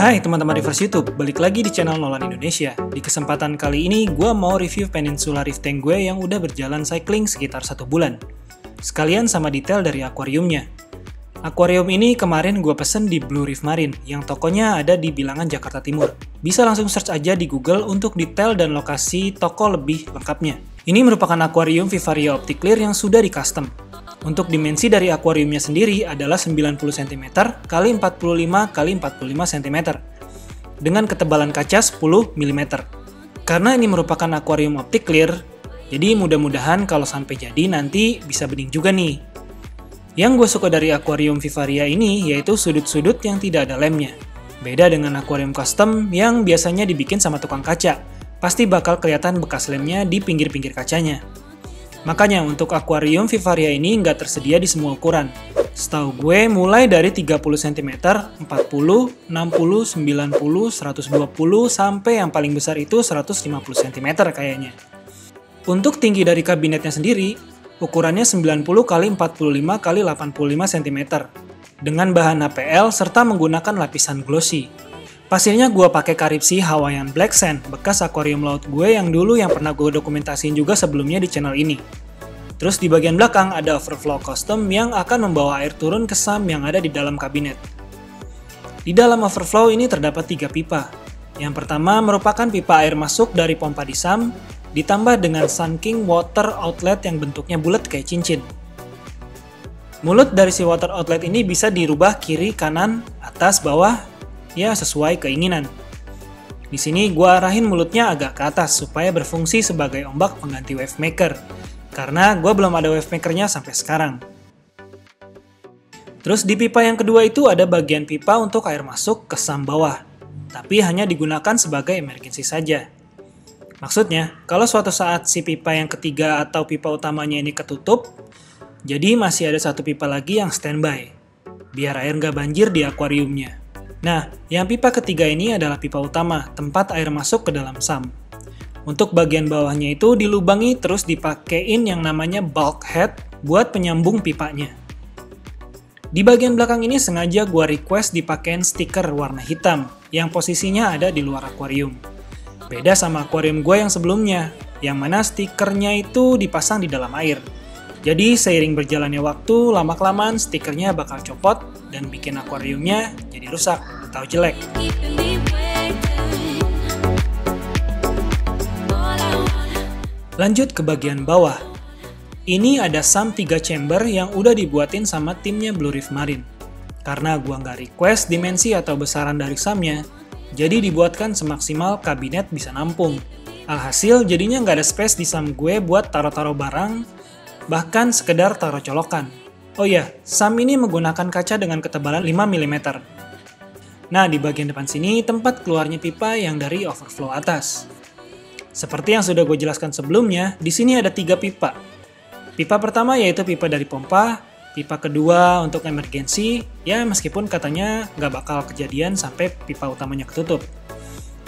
Hai teman-teman Reverse YouTube, balik lagi di channel Nolan Indonesia. Di kesempatan kali ini, gue mau review Peninsula Reef Tank gue yang udah berjalan cycling sekitar 1 bulan. Sekalian sama detail dari akuariumnya. Akuarium ini kemarin gue pesen di Blue Reef Marine, yang tokonya ada di Bilangan, Jakarta Timur. Bisa langsung search aja di Google untuk detail dan lokasi toko lebih lengkapnya. Ini merupakan akuarium Vivaria OptiClear yang sudah di-custom. Untuk dimensi dari akuariumnya sendiri adalah 90 cm x 45 x 45 cm dengan ketebalan kaca 10 mm. Karena ini merupakan akuarium OptiClear, jadi mudah-mudahan kalau sampai jadi nanti bisa bening juga nih. Yang gue suka dari akuarium Vivaria ini yaitu sudut-sudut yang tidak ada lemnya. Beda dengan akuarium custom yang biasanya dibikin sama tukang kaca, pasti bakal kelihatan bekas lemnya di pinggir-pinggir kacanya. Makanya untuk akuarium Vivaria ini nggak tersedia di semua ukuran. Setahu gue mulai dari 30 cm, 40, 60, 90, 120, sampai yang paling besar itu 150 cm kayaknya. Untuk tinggi dari kabinetnya sendiri, ukurannya 90 x 45 x 85 cm dengan bahan HPL serta menggunakan lapisan glossy. Pasirnya gue pakai Karibsea Hawaiian Black Sand, bekas akuarium laut gue yang pernah gue dokumentasiin juga sebelumnya di channel ini. Terus di bagian belakang ada overflow custom yang akan membawa air turun ke SAM yang ada di dalam kabinet. Di dalam overflow ini terdapat 3 pipa. Yang pertama merupakan pipa air masuk dari pompa di SAM, ditambah dengan Sun King water outlet yang bentuknya bulat kayak cincin. Mulut dari si water outlet ini bisa dirubah kiri, kanan, atas, bawah, ya sesuai keinginan. Di sini gua arahin mulutnya agak ke atas supaya berfungsi sebagai ombak pengganti wave maker. Karena gua belum ada wave makernya sampai sekarang. Terus di pipa yang kedua itu ada bagian pipa untuk air masuk ke SAM bawah. Tapi hanya digunakan sebagai emergency saja. Maksudnya, kalau suatu saat si pipa yang ketiga atau pipa utamanya ini ketutup, jadi masih ada satu pipa lagi yang standby. Biar air nggak banjir di akuariumnya. Nah, yang pipa ketiga ini adalah pipa utama, tempat air masuk ke dalam SAM. Untuk bagian bawahnya itu dilubangi terus dipakein yang namanya bulkhead buat penyambung pipanya. Di bagian belakang ini sengaja gua request dipakein stiker warna hitam yang posisinya ada di luar akuarium. Beda sama akuarium gua yang sebelumnya, yang mana stikernya itu dipasang di dalam air. Jadi seiring berjalannya waktu, lama-kelamaan stikernya bakal copot dan bikin akuariumnya jadi rusak atau jelek. Lanjut ke bagian bawah. Ini ada SAM 3 chamber yang udah dibuatin sama timnya Blue Reef Marine. Karena gua nggak request dimensi atau besaran dari SAM-nya, jadi dibuatkan semaksimal kabinet bisa nampung. Alhasil jadinya nggak ada space di SAM gue buat taruh-taruh barang, bahkan sekedar taruh colokan. Oh ya, SAM ini menggunakan kaca dengan ketebalan 5 mm. Nah, di bagian depan sini tempat keluarnya pipa yang dari overflow atas. Seperti yang sudah gue jelaskan sebelumnya, di sini ada 3 pipa. Pipa pertama yaitu pipa dari pompa, pipa kedua untuk emergensi, ya meskipun katanya nggak bakal kejadian sampai pipa utamanya ketutup.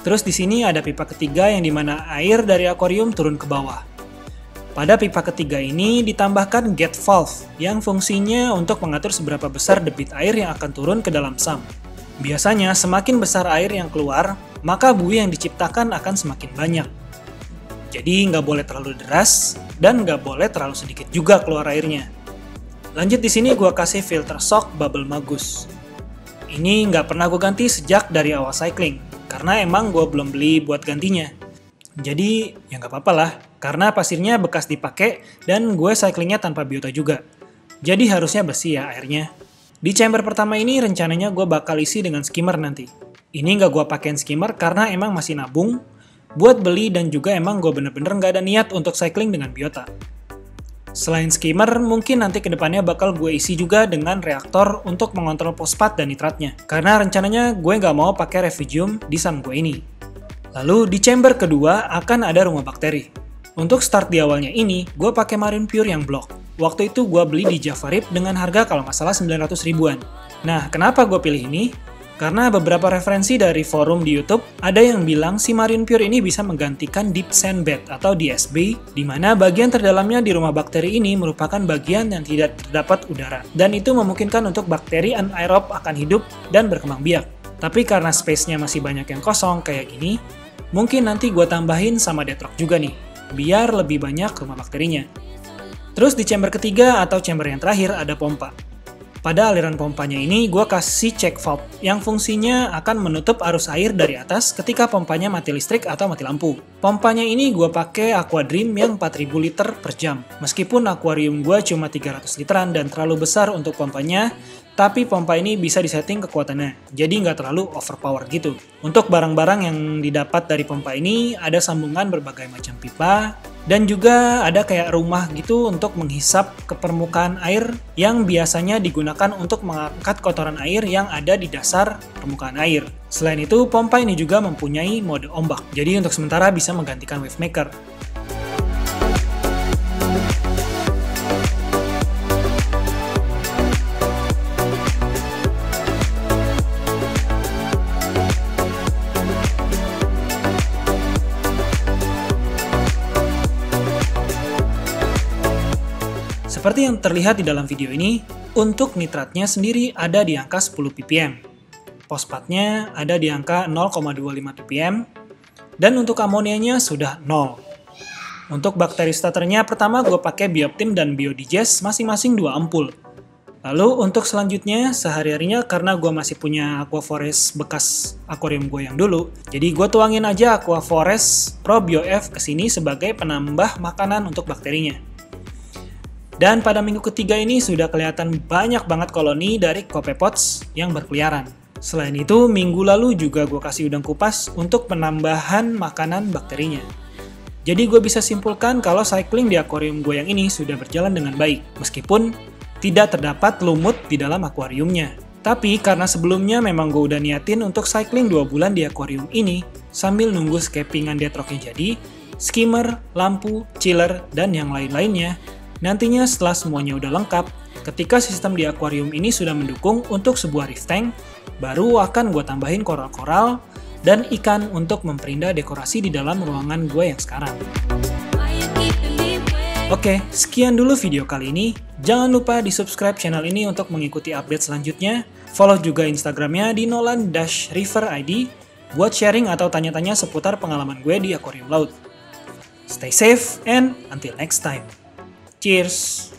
Terus di sini ada pipa ketiga yang dimana air dari akuarium turun ke bawah. Pada pipa ketiga ini ditambahkan gate valve yang fungsinya untuk mengatur seberapa besar debit air yang akan turun ke dalam SAM. Biasanya semakin besar air yang keluar, maka buih yang diciptakan akan semakin banyak. Jadi nggak boleh terlalu deras dan nggak boleh terlalu sedikit juga keluar airnya. Lanjut di sini gue kasih filter shock bubble magus. Ini nggak pernah gue ganti sejak dari awal cycling, karena emang gue belum beli buat gantinya. Jadi ya nggak apa-apa lah, karena pasirnya bekas dipakai dan gue cyclingnya tanpa biota juga. Jadi harusnya bersih ya airnya. Di chamber pertama ini rencananya gue bakal isi dengan skimmer nanti. Ini nggak gue pakein skimmer karena emang masih nabung buat beli dan juga emang gue bener-bener nggak ada niat untuk cycling dengan biota. Selain skimmer, mungkin nanti kedepannya bakal gue isi juga dengan reaktor untuk mengontrol fosfat dan nitratnya. Karena rencananya gue nggak mau pakai refugium di SAM gue ini. Lalu di chamber kedua akan ada rumah bakteri. Untuk start di awalnya ini, gue pakai Marine Pure yang block. Waktu itu gue beli di Java Rip dengan harga kalau nggak salah 900 ribuan. Nah, kenapa gue pilih ini? Karena beberapa referensi dari forum di YouTube, ada yang bilang si Marine Pure ini bisa menggantikan Deep Sand Bed atau DSB, di mana bagian terdalamnya di rumah bakteri ini merupakan bagian yang tidak terdapat udara, dan itu memungkinkan untuk bakteri anaerob akan hidup dan berkembang biak. Tapi karena space-nya masih banyak yang kosong kayak gini, mungkin nanti gue tambahin sama dead rock juga nih, biar lebih banyak rumah bakterinya. Terus di chamber ketiga atau chamber yang terakhir ada pompa. Pada aliran pompanya ini, gue kasih check valve yang fungsinya akan menutup arus air dari atas ketika pompanya mati listrik atau mati lampu. Pompanya ini gue pakai Aqua Dream yang 4000 liter per jam. Meskipun akuarium gue cuma 300 literan dan terlalu besar untuk pompanya, tapi pompa ini bisa disetting kekuatannya, jadi nggak terlalu overpower gitu. Untuk barang-barang yang didapat dari pompa ini, ada sambungan berbagai macam pipa, dan juga ada kayak rumah gitu untuk menghisap ke permukaan air yang biasanya digunakan untuk mengangkat kotoran air yang ada di dasar permukaan air. Selain itu, pompa ini juga mempunyai mode ombak, jadi untuk sementara bisa menggantikan wave maker. Seperti yang terlihat di dalam video ini, untuk nitratnya sendiri ada di angka 10 ppm. Fosfatnya ada di angka 0,25 ppm, dan untuk amonianya sudah 0. Untuk bakteri starternya pertama gue pakai Bioptim dan Biodigest masing-masing 2 ampul. Lalu untuk selanjutnya sehari-harinya karena gue masih punya Aquaforest bekas akuarium gue yang dulu, jadi gue tuangin aja Aquaforest Pro Bio-F kesini sebagai penambah makanan untuk bakterinya. Dan pada minggu ketiga ini sudah kelihatan banyak banget koloni dari copepods yang berkeliaran. Selain itu, minggu lalu juga gue kasih udang kupas untuk penambahan makanan bakterinya. Jadi gue bisa simpulkan kalau cycling di akuarium gue yang ini sudah berjalan dengan baik, meskipun tidak terdapat lumut di dalam akuariumnya. Tapi karena sebelumnya memang gue udah niatin untuk cycling 2 bulan di akuarium ini, sambil nunggu scapingan dead rocknya jadi, skimmer, lampu, chiller, dan yang lain-lainnya. Nantinya setelah semuanya udah lengkap, ketika sistem di akuarium ini sudah mendukung untuk sebuah reef tank, baru akan gue tambahin koral-koral dan ikan untuk memperindah dekorasi di dalam ruangan gue yang sekarang. Oke, sekian dulu video kali ini. Jangan lupa di subscribe channel ini untuk mengikuti update selanjutnya. Follow juga Instagramnya di Nolan-River ID buat sharing atau tanya-tanya seputar pengalaman gue di akuarium laut. Stay safe and until next time. Cheers!